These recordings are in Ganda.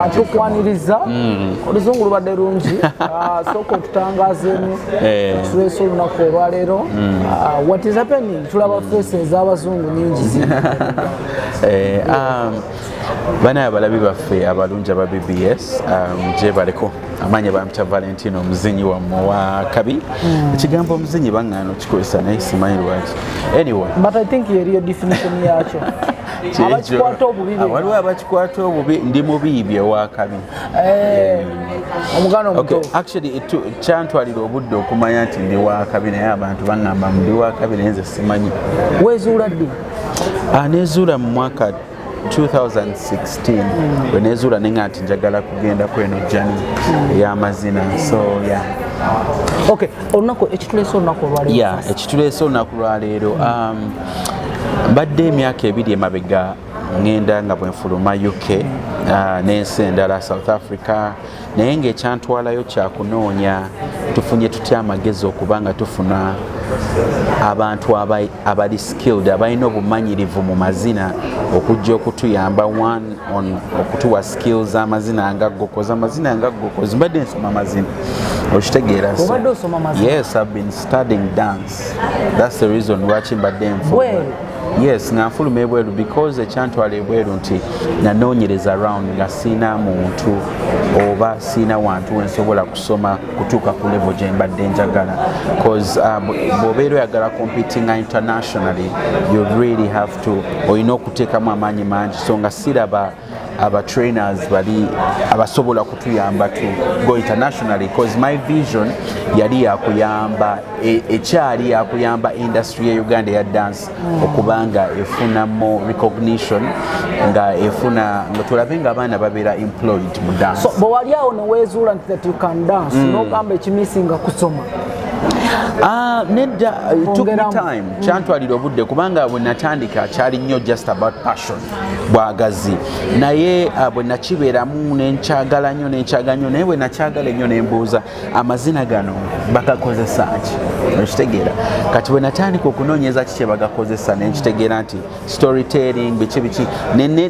Atukwaniriza oluzungu lubadde lungi soko tutangazeemu tuleese olunaku olwaleero what is happening tulaba faces z'abazungu nyingi bana abalabi baffe abalungi aba BBS gye baleko amanya bamta Valentino omuzinyi wa kabi ekigambo omuzinyi baŋŋaano kikozesa naye simanyi lwaki anyway but I think yeriyo definition yakyo waliwo abakikwata obubi ndi mubiibye wa kabi omugano omuto actually kyantwalira obudde okumanya nti ndi wa kabi naye abantu baŋŋamba ndi wa kabi naye nze simanyi weezuula ddi nezuula mu mwaka 2016 bwe nezuula nenga nti njagala kugenda kweno jani ey'amazina so yeah okay olunaku ekituleese olunaku olwaleero yeah ekituleese olunaku lwaleero mbadde emyaka ebiri emabega ngenda nga bwenfuluma UK n'ensi endala South Africa naye ng'ekyantwalayo kyakunoonya tufunye tutya amagezi okubanga tufuna abantu abali skilled abalina obumanyirivu mu mazina okujja okutuyamba okutuwa skills amazina angaggokoza amazina angaggokozi mbadde nsoma amazina okitegeera yes I've been studying dance that's the reason lwaki mbadde nfuluma yes nga nfuluma ebweru because ekyantwala ebweru nti nanoonyereza around nga siina muntu oba siina wantu wensobola kusoma kutuuka ku level gye mbadde njagala because bw'obeera oyagala competing internationally you really have to olina okuteekamu amaanyi mangi so nga siraba aba trainers bali abasobola kutuyamba to go internationally because my vision yali yakuyamba ekyali yakuyamba industry ya Uganda ya dance okubanga efuna more recognition nga efuna nga tulabe nga abaana babeera employed mu dance so bwe wali awo neweezuula nti that you can dance n'ogamba ekimisinga kusoma nedda it took me time kyantwalira obudde kubanga bwe natandika kyali nnyo just about passion bwagazi naye bwe nakibeeramu nenkyagala nnyo naye bwe nakyagala ennyo nembuuza amazina gano bagakozesa ki okitegeera kati bwe natandika okunoonyeza kiki bagakozesa nenkitegeera nti storytelling biki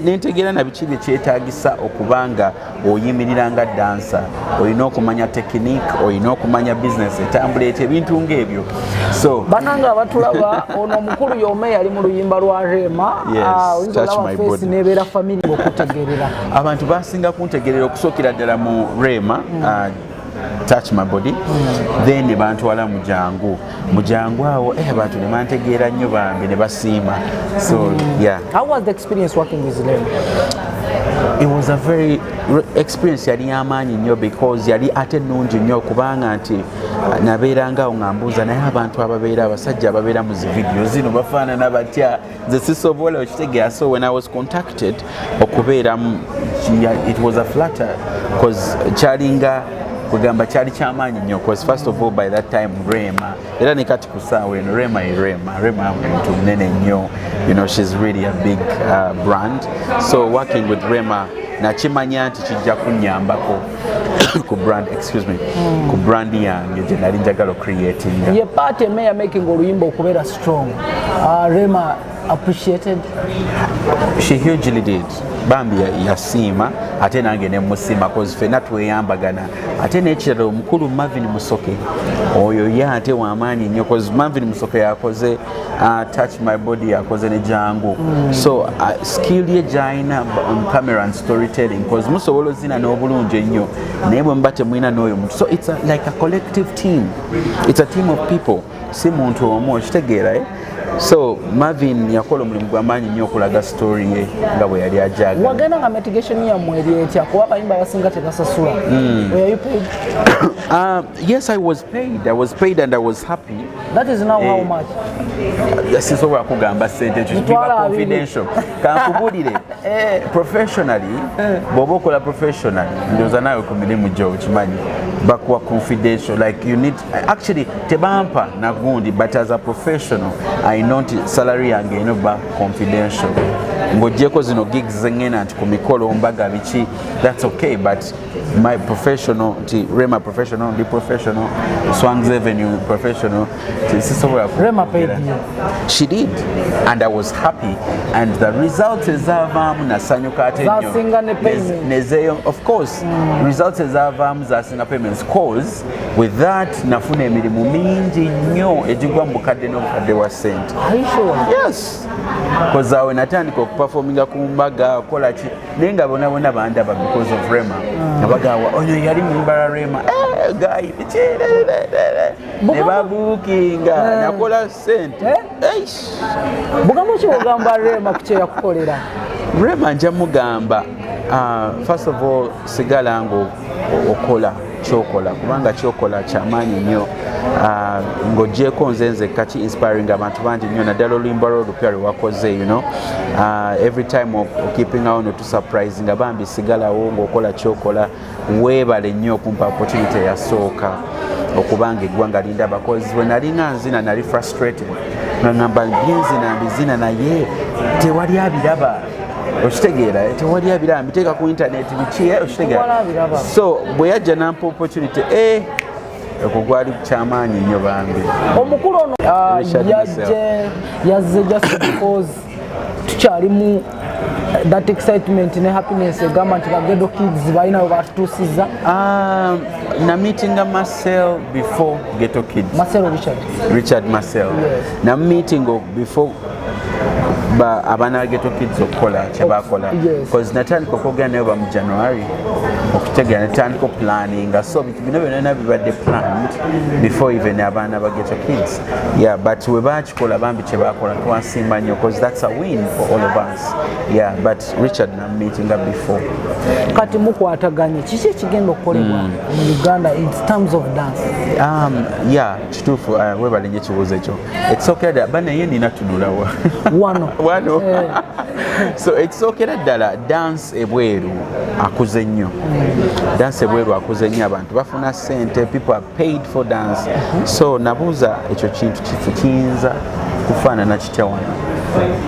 nentegeera na biki byekyetaagisa okubanga oyimirira nga dansa olina okumanya technique olina okumanya business etambula ebintu ng'ebyo so bananga abatulaba ono omukulu y'ome yali mu luyimba lwa Rema nebeera family okutegerera abantu basinga kuntegerera okusookera ddala mu Rema touch my body then bantwala mujangu awo abantu ne bantegeera nnyo bambi ne basiima so yeah how was the experience working with Rema? It was a very experience yali y'amaanyi nnyo because yali ate nnungi nnyo kubanga nti nabeeranga nga mbuuza naye abantu ababeera abasajja ababeera mu zi video zino bafaanana batya nze sisobola okitegeera so when I was contacted okubeeramu it was a flatter because kyalinga kugamba kyali kyamaanyi nnyo because first of all by that time Rema era ne kati kusaawa eno Rema muntu munene nnyo you know she's really a big brand so working with Rema nakimanya nti kijja kunnyambako ku brand yange gye nali njagala creating ye part emeya making oluyimba okubeera strong Rema appreciated she hugely did bambi yasiima ate nange ne musiima cause fena tweyambagana ate n'ekirala omukulu Marvin Musoke oyo ye ate w'amaanyi nnyo cause Marvin Musoke yakoze touch my body yakoze ne jangu so skill ye gy'alina on camera and storytelling cause musobola ozina n'obulungi ennyo naye bwe muba temulina n'oyo muntu so it's like a collective team it's a team of people si muntu omu okitegeera so Marvin yakola omulimu gw'amaanyi nnyo okulaga story ye nga bwe yali ajagala wagenda nga mitigation yammwe eri etya kuba abayimba abasinga tebasasula were you paid? Yes I was paid and I was happy that is now how much? Sisobola kugamba sente kiba confidential kankubulire professionally bw'oba okola professionally ndowooza naawe ku mirimu gyo okimanyi bakuwa confidential like you need actually tebampa nagundi but as a professional I know nti salary yange eno ba confidential ng'oggyeko zino gigs zengena nti ku mikolo mbaga biki, that's okay, but my professional nti Rema professional ndi professional, Swang's Avenue professional, sisobola Rema paid you. She did, and I was happy, and the results ezavaamu nasanyuka ate nnyo. Zasinga ne payments. Nezeyo, of course, results ezavaamu zasinga payments, cause with that nafuna emirimu mingi nnyo egigwa mu bukadde n'obukadde wa ssente. Are you sure? Yes, cause awe natandika okuperforminga ku mbaga kola ki naye nga bonna bandaba because of Rema. Nabagawa ono yali mu mbala Rema, guy ne babuukinga nakola ssente. Bugambo ki ogamba Rema ku kye yakukolera? Rema nja mugamba, first of all, sigala ngo okola kyokola kubanga kyokola kyamaanyi nnyo. Ng'oggyeko nze nzekka ki inspiring abantu bangi nnyo naddala oluyimba lwo olupya lwe wakoze, you know, every time keeping awo no tusurprise nga bambi sigalawo ng'okola kyokola, weebale nnyo okumpa opportunity yasooka okubanga eggwanga lindaba, because bwe nali nga nzina nali frustrated nga ngamba byenzina mbizina naye tewali abiraba. Okitegeera tewali abiraba mbiteeka ku internet biki, okitegeera. So bwe yajja nampa opportunity okwo gwali kyamaanyi nnyo bambi. Omukulu ono yazze just because tukyalimu that excitement ne happiness egamba nti Ghetto Kids balina we batutuusiza. Na meetinga Marcel before Ghetto Kids. Marcel Richard Marcel. Yes. Na meeting before abaana Ghetto Kids okukola kyebakola, because natandika okwogera nayo mu January okutegera natandika planning, so bino byonna bibadde planned before even abaana ba Ghetto Kids. Yeah, but we bakikola bambi kyebakola twasimba nnyo, because that's a win for all of us. Yeah, but Richard na meeting before. Kati mukwataganye kiki ekigenda okukolebwa mu Uganda in terms of dance? Yeah, kituufu, webale nnyo ekibuuzo ekyo. It's okay that bana ye nina tunulawa wano. So it's okay ddala dance ebweru akuze nnyo. Dance ebweru akuze nnyo, abantu bafuna ssente, people are paid for dance. So nabuuza ekyo kintu kiyinza kufaanana kitya wano,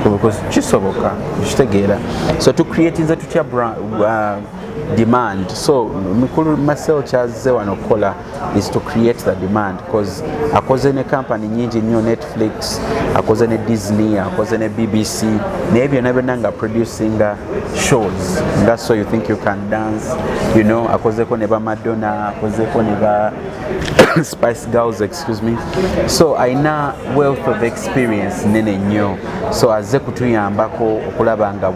because kisoboka kitegeera. So to create nze tutya demand. So Mikulu Marcel kyazze wano kola is to create the demand, because akoze ne company nyingi nnyo, Netflix, akoze ne Disney, akoze ne BBC, naye byonna nga producing shows nga So You Think You Can Dance, you know, akozeko ne ba Madonna, akozeko ne ba Spice Girls, excuse me. So aina wealth of experience nene nnyo, so azze kutuyambako okulaba nga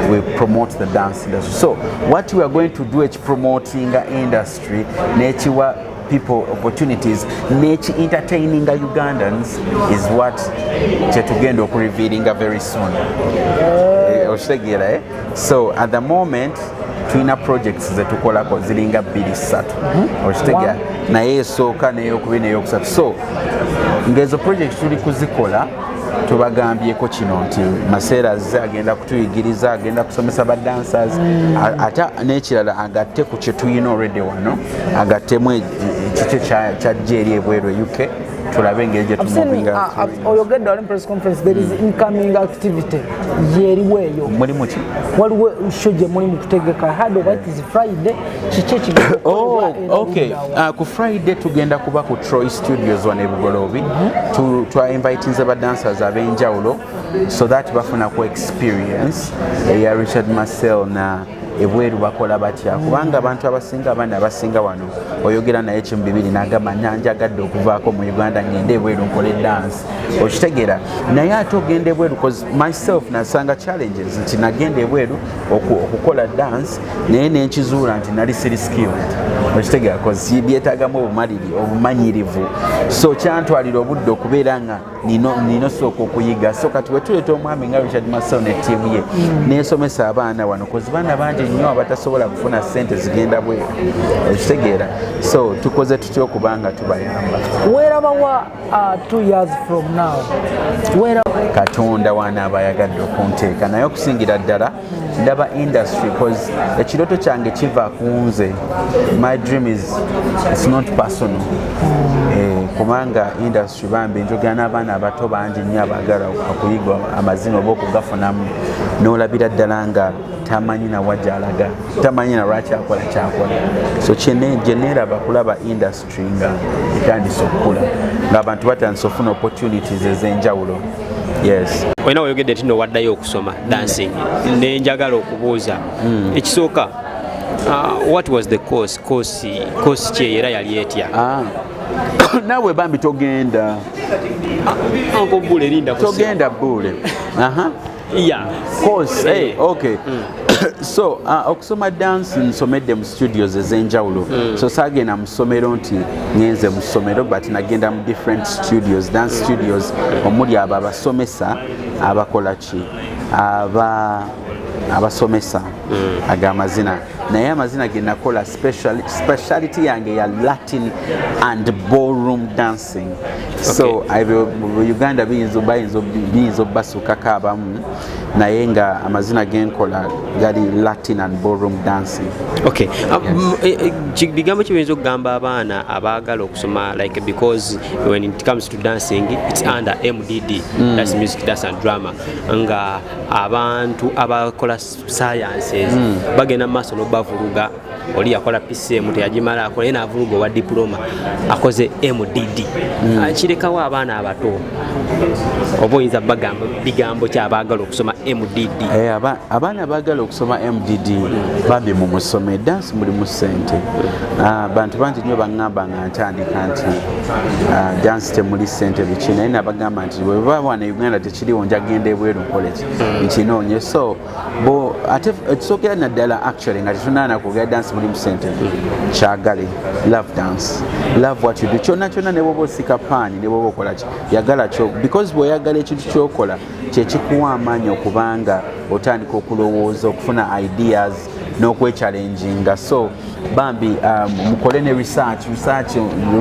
we promote the dance industry. So what we are going to do is promoting the industry, nature people opportunities, nature entertaining Ugandans is what chetugendo revealing very soon. So at the moment tulina projects zetukolako ziringa 2-3 okitegeera naye esooka n'eyokubiri n'eyokusatu. So ngezo project tuli kuzikola tubagambyeko kino nti Maseera azze agenda kutuyigiriza, agenda kusomesa ba dancers, ate n'ekirala agatte ku kye tuyina already wano, agattemu ekikyo kyajja eri ebweru UK, tulabe engeri gye tumuvinga. Oyogedde wali press conference, there is incoming activity yeriwo eyo. Mulimu ki? Waliwo show gye muli mu kutegeka. I heard it is Friday. Kiki ekigenda okukolebwa? Okay. Ku Friday tugenda kuba ku Troy Studios wano e Bugolobi. Twa-invitinze ba dancers ab'enjawulo so that bafuna ku experience eya Richard Marcel na ebweru bakola batya, kubanga abantu abasinga abaana abasinga wano oyogera naye kimu bibiri n'agamba nanjagadde okuvaako mu Uganda ngende ebweru nkole dance, okitegeera naye ate ogenda ebweru, because myself nasanga challenges nti nagenda ebweru okukola dance naye nenkizuula nti nali siri skilled, okitegeera because byetaagamu obumanyirivu, so kyantwalira obudde okubeera nga nino sooka okuyiga. So kati bwe tuleeta omwami nga Richard Marcel ne ttiimu ye n'esomesa abaana wano, because baana bangi nnyo abatasobola kufuna ssente zigenda bweru, okitegeera. So tukoze tutya okubanga tubayamba. Weerabawa 2 years from now? Katonda wanaaba ayagadde okunteeka, naye okusingira ddala ndaba industry, because ekirooto kyange kiva ku nze. My dream is, it's not personal. kubanga industry bambi njogera n'abaana abato bangi nnyo abaagala okuyiga amazina oba okugafunamu n'olabira ddala nga tamanyi na wajalaga tamanyi na lwaki akola kyakola so gye neeraba kulaba industry nga etandise okukula ng'abantu batandise ofuna opportunities ez'enjawulo. Yes. Olina oyogedde nti waddayo okusoma dancing nenjagala okubuuza ekisooka what was the course kye era yali etya? Naawe bambi togenda Uncle Bull erinda togenda Bull. Yeah. Course, hey, okay. So okusoma dance nsomedde mu studios ez'enjawulo so saagenda mu ssomero nti ngenze mu ssomero but nagenda mu different studios dance studios omuli abo abasomesa abakola ki abasomesa ag'amazina naye amazina ge nakola speciality yange ya Latin and ballroom dancing. So Uganda biyinza obbasukako abamu naye nga amazina genkola gali Latin and ballroom dancing. Okay. Bigambo ki biyinza okugamba abaana abaagala okusoma like because when it comes to dancing it's under MDD that's music dance and drama nga abantu abakola sciences bagenda maaso n'obavuluga oli yakola Pcm teyagimala akola yena avuluga Owa Diploma akoze MDD kirekawo abaana abato oba oyinza bagamba bigambo ki abaagala okusoma MDD? Abaana abaagala okusoma MDD bambi mu musome dance mulimu ssente bantu bangi nnyo baŋŋamba nga ntandika nti dance temuli ssente biki naye nabagamba nti bwe baba wana Uganda tekiriwo njagenda ebweru nkole nkinoonye so ate ekisookera naddala actually nga tetunaana kugera dance mulimu ssente kyagale love dance love what you do kyonna ne bwoba osika paani ne bwoba okola ki yagala kyo because bw'oyagala ekintu kyokola kyekikuwa amaanyi okubanga otandika okulowooza okufuna ideas n'okwechallenginga so bambi mukole ne research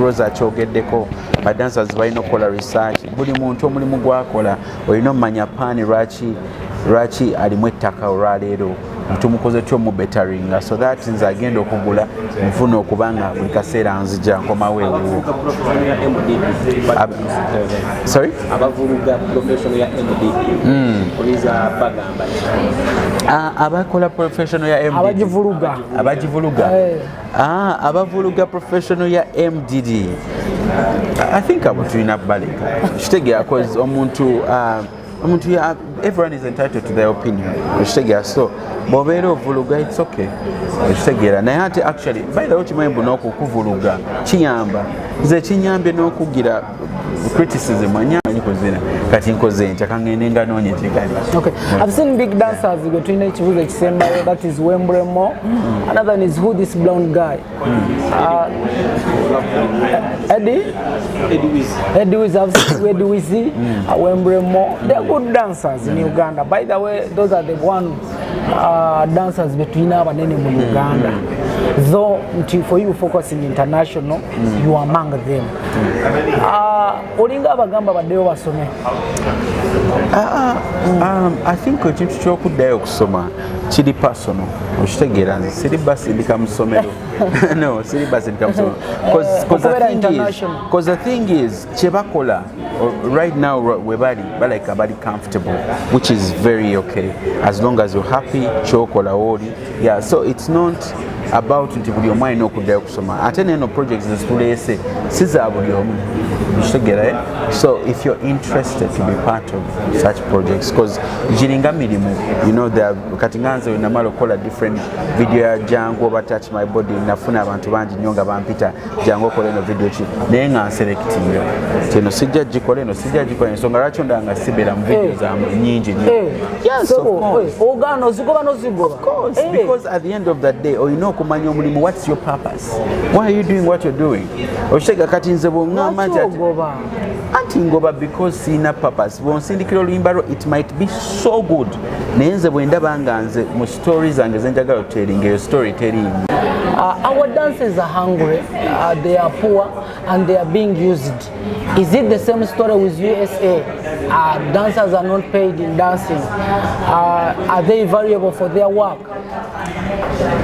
Rosa kyogeddeko badancers balina okukola research buli muntu omulimu gwakola olina omumanya paani lwaki alimu ettaka olwaleero tumukoze tyo mu betteringa so that nze agenda okugula nfuna okubanga buli kaseera nzija nkomawo ewo. Sorry? Abavuluga professional ya MDD. Oliza bagamba. Abakola professional ya MDD. Abagivuluga. Abavuluga professional ya MDD. I think tulina baleka. Kitegera cause omuntu everyone is entitled to their opinion. So bobeera ovuluga it's okay. Naye ate actually by the way kimanyimbu n'okukuvuluga kiyamba nze kinyambye n'okugira criticism anyanyi kozina kati nkoze ntya kangende nga noonye tekali. Okay. I've seen big dancers gwe tulina ekibuuzo ekisembayo that is Wembremo. Another one is who this blonde guy? Eddie Wiz. I've seen Eddie Wiz, Wembremo. They're good dancers in Uganda. By the way, those are the one dancers between abanene mu Uganda. Though for you focusing international, you are among them. Olinga abagamba baddeyo basome. I think ekintu ky'okuddayo okusoma kiri personal. Okitegeera nze siri basindika mu ssomero. No, siri basindika mu ssomero. Because the thing is kyebakola right now webali balike abali comfortable, which is very okay as long as you're happy kyokola woli. Yeah, so it's not about nti buli omu alina okuddayo okusoma ate neno projects ezituleese si za buli omu kitegeera. So if you're interested to be part of such projects because giringa mirimu kati nganze namala okukola different video ya jangu oba touch my body nafuna abantu bangi nnyo nga bampita jangu okole eno video ki naye nga nselectinga kino sijja gikola eno sijja gikola ensonga lwaki ndanga sibeera mu video zamu nyingi nnyo. Yes, of course. Of course, because at the end of the day olina okumanya omulimu what's your purpose, why are you doing what you're doing. Okitegeera kati nze bw'oŋŋamba anti ngoba because sina purpose bw'onsindikira oluyimba lwo it might be so good naye nze bwe ndaba nga nze mu stories zange zenjagala oteringa eyo story teriimu. Our dancers are hungry, they are poor and they are being used. Is it the same story with USA? Dancers are not paid in dancing. Are they valuable for their work?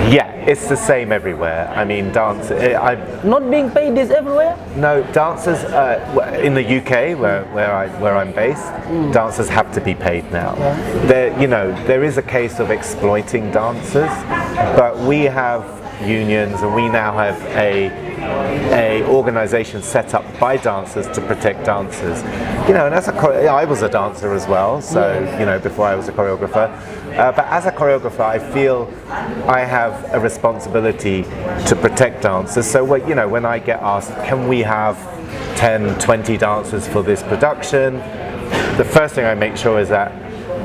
Yeah. it's the same everywhere. I mean, dance. Not being paid is everywhere? No, dancers in the UK, where I'm based, dancers have to be paid now. There is a case of exploiting dancers, but we have unions, and we now have a organisation set up by dancers to protect dancers. And I was a dancer as well, so before I was a choreographer. But as a choreographer, I feel I have a responsibility to protect dancers. So when I get asked, can we have 10, 20 dancers for this production, the first thing I make sure is that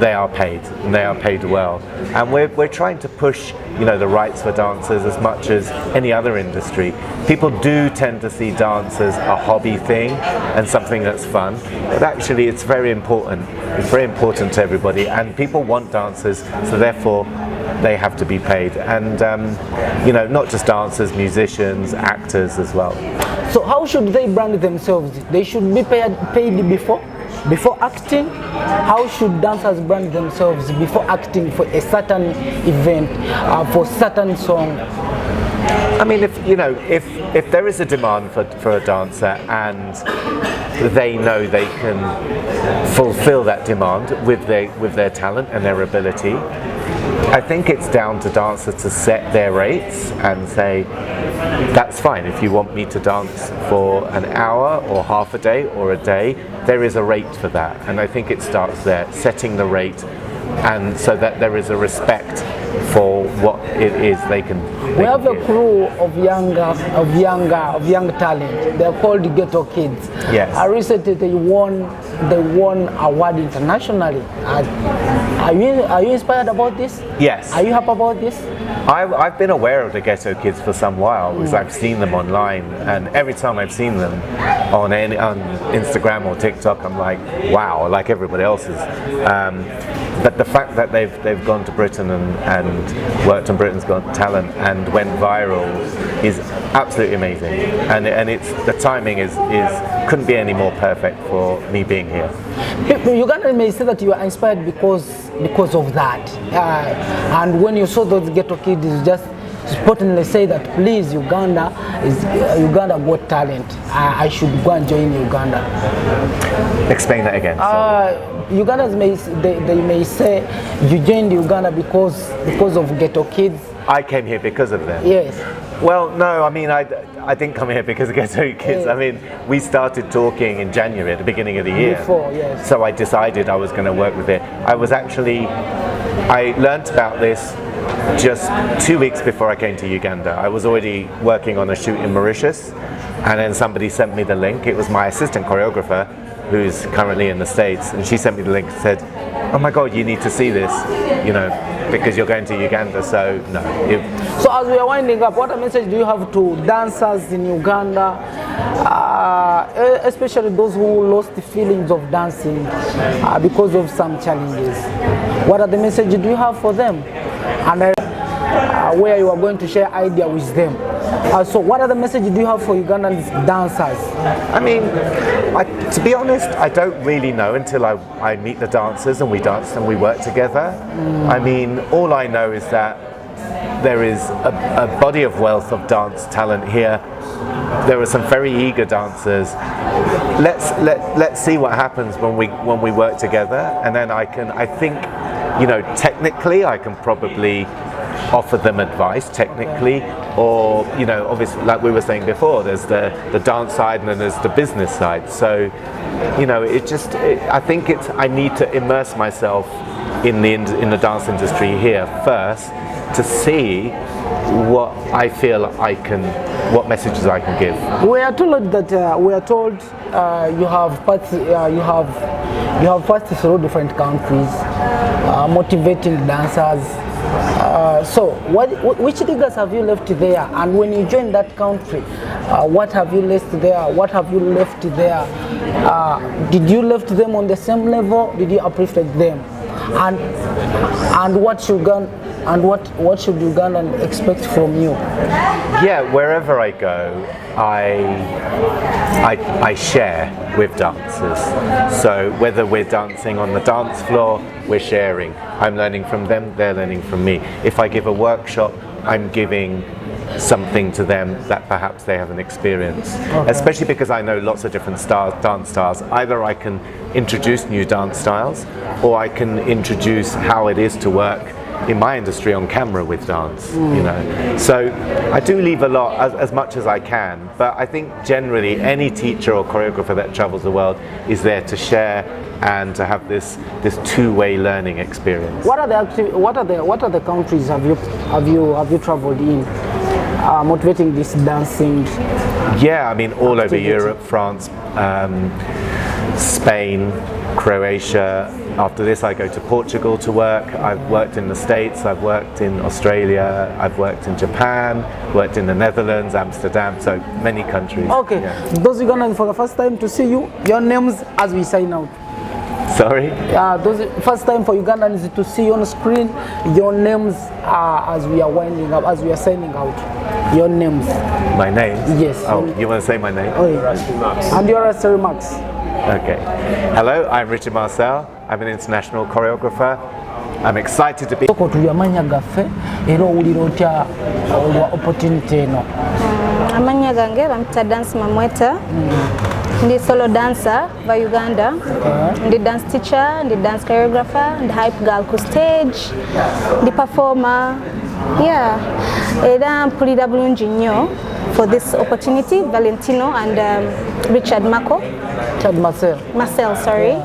they are paid, and they are paid well. And we're trying to push the rights for dancers as much as any other industry. People do tend to see dance as a hobby thing and something that's fun, but actually it's very important. It's very important to everybody, and people want dancers, so therefore they have to be paid. And not just dancers, musicians, actors as well. So how should they brand themselves? They should be paid before acting? How should dancers brand themselves before acting for a certain event, for certain song? I mean, if there is a demand for a dancer and they know they can fulfill that demand with their talent and their ability, I think it's down to dancers to set their rates and say, that's fine. If you want me to dance for an hour or half a day or a day, there is a rate for that. And I think it starts there, setting the rate, and so that there is a respect for what it is they can. We have a crew of young talent. They're called Ghetto Kids. Yes. Recently they won award internationally. Are you inspired about this? Yes. Are you happy about this? I've been aware of the Ghetto Kids for some while because I've seen them online, and every time I've seen them on Instagram or TikTok, I'm like, wow, like everybody else is. But the fact that they've gone to Britain and worked on Britain's Got Talent and went viral is absolutely amazing, and it's the timing is couldn't be any more perfect for me being here. Uganda may say that you are inspired because of that, and when you saw those Ghetto Kids, you just importantly say that please, Uganda got talent. I should go and join Uganda. Explain that again. Ugandans they may say you joined Uganda because of Ghetto Kids. I came here because of them. Yes. Well, no, I mean, I didn't come here because of Ghetto Kids. I mean, we started talking in January at the beginning of the year. Before, yes. So I decided I was going to work with it. I learnt about this just 2 weeks before I came to Uganda. I was already working on a shoot in Mauritius, and then somebody sent me the link. It was my assistant choreographer, who's currently in the States, and she sent me the link and said, oh my God, you need to see this, because you're going to Uganda. So no. So as we are winding up, what message do you have to dancers in Uganda, especially those who lost the feelings of dancing because of some challenges? What are the messages do you have for them? And where you are going to share idea with them. So what are the messages do you have for Ugandan dancers? I mean, to be honest, I don't really know until I meet the dancers and we dance and we work together. I mean, all I know is that there is a body of wealth of dance talent here. There are some very eager dancers. Let's see what happens when we work together, and then I think technically I can probably offer them advice technically, or obviously, like we were saying before, there's the dance side and then there's the business side. So I think I need to immerse myself in the dance industry here first to see what I feel what messages I can give. We are told that you have passed through different countries, motivating dancers. So which leaders have you left there? And when you joined that country, what have you left there? What have you left there? Did you left them on the same level? Did you uplift them? And what should Ugandan expect from you? Yeah, wherever I go, I share with dancers. So whether we're dancing on the dance floor, we're sharing. I'm learning from them, they're learning from me. If I give a workshop I'm giving something to them that perhaps they haven't experienced. Especially because I know lots of different dance styles. Either I can introduce new dance styles, or I can introduce how it is to work in my industry on camera with dance, you know. So I do leave a lot, as much as I can, but I think generally any teacher or choreographer that travels the world is there to share and to have this two-way learning experience. What are the countries have you traveled in motivating this dancing? Yeah, I mean all over Europe, France, Spain, Croatia. After this I go to Portugal to work. I've worked in the States, I've worked in Australia, I've worked in Japan, worked in the Netherlands, Amsterdam, so many countries. Okay, yeah. Those Ugandans for the first time to see you, your names as we sign out. Sorry? Those first time for Ugandans to see you on screen, your names as we are winding up, as we are signing out. Your names. My name? Yes. Oh, you want to say my name? Oh, yeah. And your last remarks. Okay. Hello, I'm Richard Marcel. I'm an international choreographer. I'm excited to be. Amanya gaffe era owulira otya opportunity eno? Amanya gange bamita Dance Mamweta. Ndi solo dancer va Uganda. Ndi dance teacher, ndi dance choreographer, ndi hype girl ku stage, ndi performer. Yeah. Era mpulira bulungi nnyo for this opportunity, Valentino and Richard Marcel, sorry,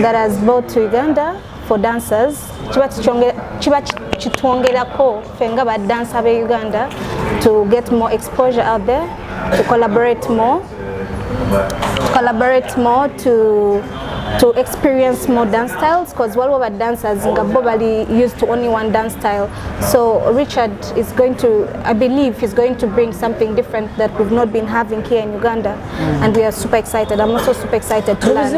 that has brought to Uganda for dancers. Chiba chitwongerako fenga ba dancer be Uganda to get more exposure out there, to collaborate more, to experience more dance styles, because while we are dancers, Ngabobali used to only one dance style. So Richard is going to, I believe, he's going to bring something different that we've not been having here in Uganda, and we are super excited. I'm also super excited to learn.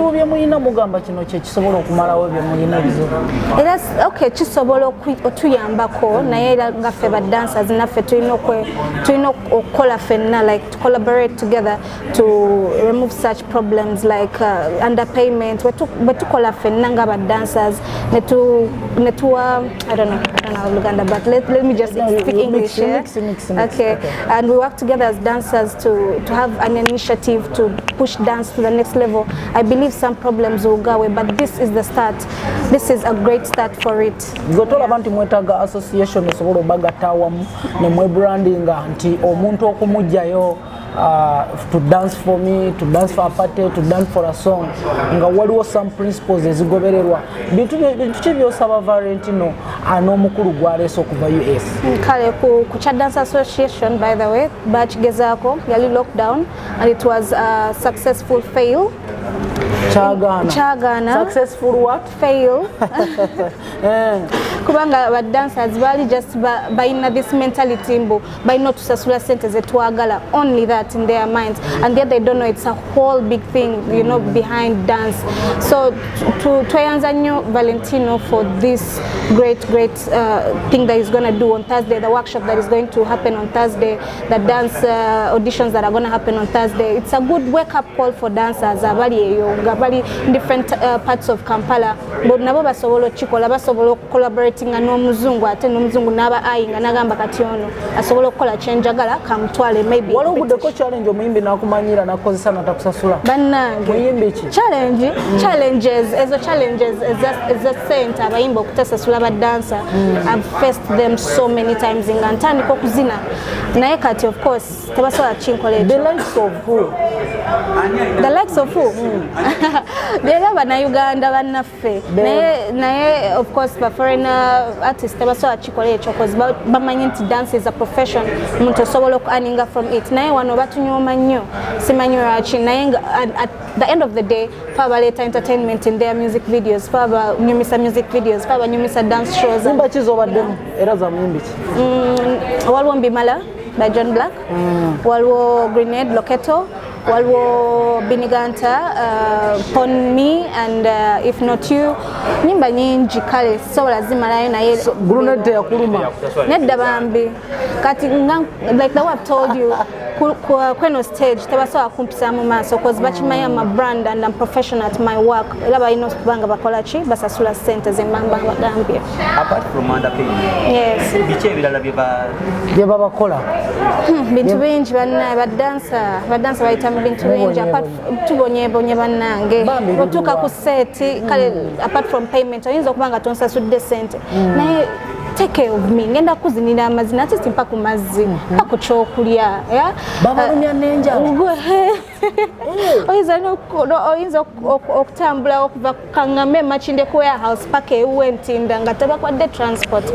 Okay, chisobolo otuyambako naye ngaffe ba dancers naffe tulina okukola ffenna, like to collaborate together to remove such problems like underpayment. Betukola ffenna nga ba dancers netuwa I don't know Luganda, but let me just speak English. Okay, and we work together as dancers to have an initiative to push dance to the next level. I believe some problems will go away, but this is the start. This is a great start for it. Gotola abantu mwetaga association esobola obagatawamu ne mwe branding anti omuntu okumujjayo to dance for me, to dance for a party, to dance for a song. Nga waliwo some principles ezigobererwa. Bintu byosaba Valentino n'omukulu gwaleese okuva US. Kale ku Cha Dance Association, by the way, bakigezaako yali lockdown and it was a successful fail. Chagana. Successful what? Fail. Kubanga ba dancers bali just baina this mentality mbo baina tusasula sente zetwagala, only that in their minds, and yet they don't know it's a whole big thing, you know, behind dance. So to tweyanza nnyo Valentino for this great thing that he's going to do on Thursday, the workshop that is going to happen on Thursday, the dance auditions that are going to happen on Thursday. It's a good wake-up call for dancers abali different parts of Kampala, but nabo basobola chikola, basobola collaborating n'omuzungu, ate n'omuzungu naba ayinga nagamba kati ono asobola okukola chenjagala kamutwale maybe walo budeko challenge omuyimbi nakumanyira nakozesa natakusasula bannange muyimbi ki challenges as a center abayimba okutasasula ba dancer. I've faced them so many times in ntandika okuzina naye kati of course tebasobola chinkola the likes of who Dera bana Uganda bannaffe naye of course ba foreigner artists tebasobola kikola ekyo because bamanyi nti dance is a profession, omuntu osobola okuaninga from it. Naye wano batunyooma nnyo simanyi lwaki, naye at the end of the day fa baleeta entertainment in their music videos, fa banyumisa music videos, fa banyumisa dance shows. Zimba kizobaddemu era za muyimbi ki? Waliwo Mbimala by John Black, waliwo Grenade Loketo, waliwo Biniganta, Pon Me, and if not you, nyimba nyingi kale so lazima layo na yeye Gurunete ya kuluma nedda bambi kati like the way I've told you kweno stage tebasobola kumpisa mu maaso cause bakimanya my brand and I'm professional at my work era balina okubanga bakola ki basasula sente zembamba bagambye. Apart from underpaying, yes, biche ebirala bye babakola bintu bingi bannaye badansa bayita mu bintu bingi apart tubonyebonye bannange otuuka ku seti kale apart from payment oyinza okuba nga tonsasudde sente naye take care of me ngenda kuzinira amazina ati simpa ku mazzi pako kyokulya babalumya nenja oyinza okutambula okuva kangame machinde ku warehouse paka ewentinda nga tabakwadde transport.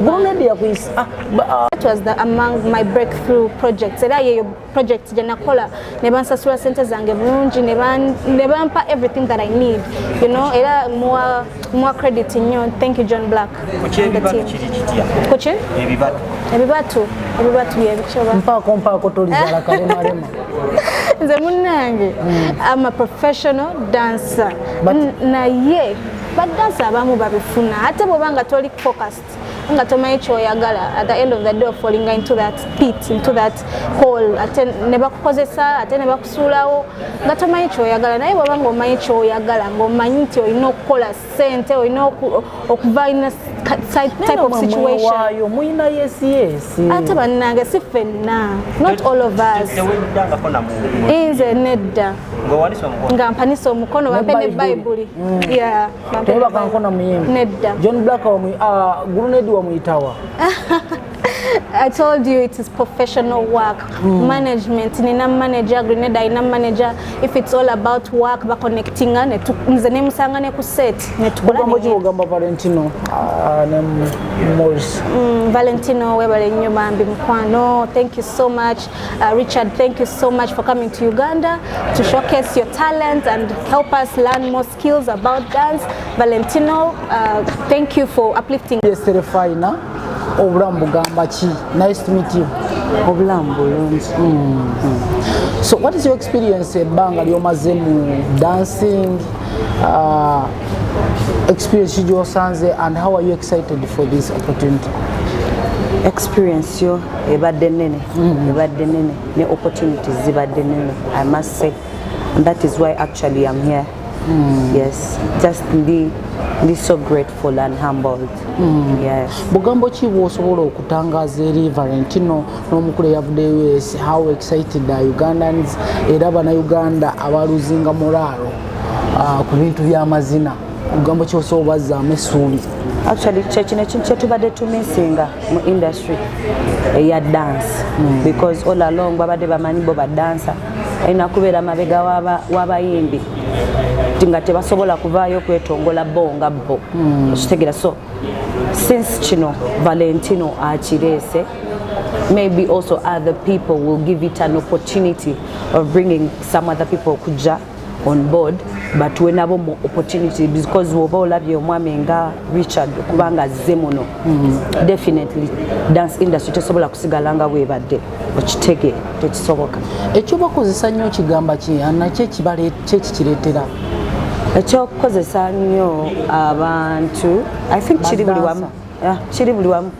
That was among my breakthrough projects. Era yeyo project gye nakola ne bansasula sente zange bulungi ne bampa everything that I need, you know, era more credit nnyo. Thank you John Black and the team. Kuki? Ebibatu byebichoba mpaako tolizala kalemalema nze munnange I'm a professional dancer naye badansa abamu babifuna ate bwobanga toli focused nga tomanyi kyoyagala at the end of the day falling into that pit, into that hole, ate ne bakukozesa ate ne bakusuulawo nga tomanyi kyoyagala naye bwobanga omanyi kyoyagala ng'omanyi nti olina okukola ssente olina okuva in a type of situation muyina yes ate bannange si ffenna not all of us nze nedda nga mpanisa omukono bampe ne bayibuli nedda John Black Gurunedi wa muitawa I told you it is professional work. Management, nina manager, Grenada ina manager. If it's all about work, ba connecting ane nze ne musangane ku set ne tukola ne ugamba Valentino ne Morris. Valentino webale nnyo bambi mukwano. Thank you so much. Richard, thank you so much for coming to Uganda to showcase your talent and help us learn more skills about dance. Valentino, thank you for uplifting. Yes, Serefina. Obulamu bugamba ki? Nice to meet you. Obulamu bulungi. So what is your experience ebbanga lyomaze mu dancing experience gy'osanze and how are you excited for this opportunity? Experience yo ebadde nene ne opportunities zibadde nene, I must say, and that is why actually I'm here. Yes, just be so grateful and humbled. Yes. Bugambo ki bw'osobola okutangaza eri Valentino n'omukulu eyavuddeyo yes, how excited are Ugandans era bannayuganda abaluzinga moralo ku bintu by'amazina bugambo ki osobola obazzaamu essuubi? Actually kino ekintu kye tubadde tumisinga mu industry eya dance because all along babadde bamanyi bo badansa erina kubeera mabega w'abayimbi nga tebasobola kuvaayo kwetongola bo nga bo okitegera. So since kino Valentino akireese, maybe also other people will give it an opportunity of bringing some other people kuja on board, but we nabo more opportunity because woba olabye omwami nga Richard kubanga azze muno definitely dance industry tesobola kusigala nga bwebadde okitege tekisoboka. Ekyo bakozesa nnyo kigamba ki nakyo kikireetera ekyokukozesa nnyo abantu I think kiri buli wamu.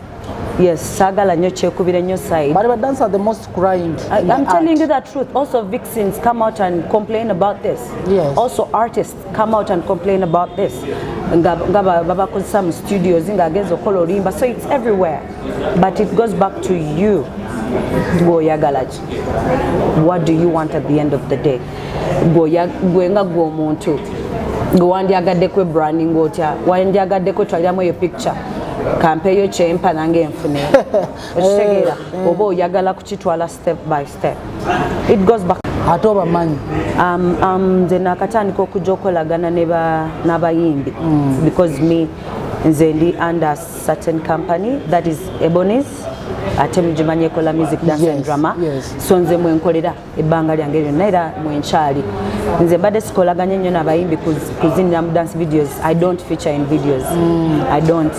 Yes, sagala nnyo kyekubira nnyo side. But dancers are the most crying. I'm telling you the truth. Also vixens come out and complain about this. Yes. Also artists come out and complain about this. Baba some studios ngageza okola olimba, so it's everywhere. But it goes back to you. What do you want at the end of the day? Gwenga gwo muntu. Gwandiagadde kwe branding otya. Wandiagadde kwe twalyamu yo picture. Kampeyo kyempa nange enfune okitegeera oba oyagala kukitwala step by step. It goes back. Ate obamanyi nze nakatandika okujja okolagana n'abayimbi because nze ndi under certain company that is Ebony's ate mugimanyi ekola music dance and drama. So nze mwenkolera ebbanga lyange lyonna era mwenkyali. Nze mbadde sikolaganye nnyo n'abayimbi kuzinira mu dance videos. I don't feature in videos. I don't.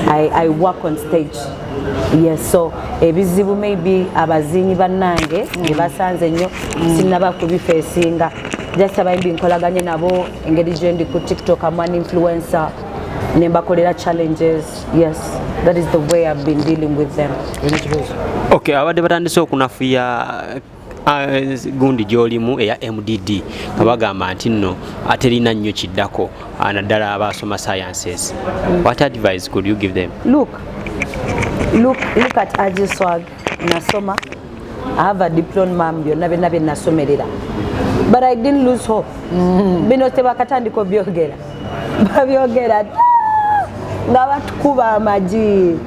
I work on stage. Yes, so ebizibu maybe abazinyi bannange ngebasanze nnyo sinaba kubifeesinga just abayimbi nkolaganye nabo engeri gye ndi ku TikTok I'm an influencer nembakolera challenges. Yes, that is the way I've been dealing with them. Okay, abadde batandise okunafuya gundi gyolimu eya MDD nga bagamba nti nno aterina nnyo kiddako naddala abasoma sciences. What advice could you give them? Look at Aji Swag nasoma. I have a diploma byonna byonna bye nasomerera, but I didn't lose hope. Bino tebakatandika byogera babyogera nga batukuba amagi.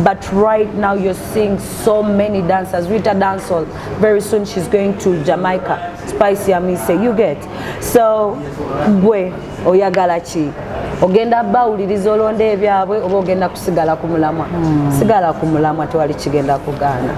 But right now you're seeing so many dancers. Rita Dancehall, very soon she's going to Jamaica. Spicy Amise, you get. So, gwe oyagala ki? Ogenda bawuliriza olonde ebyabwe oba ogenda kusigala ku mulamwa? Sigala ku mulamwa tewali kigenda kugaana.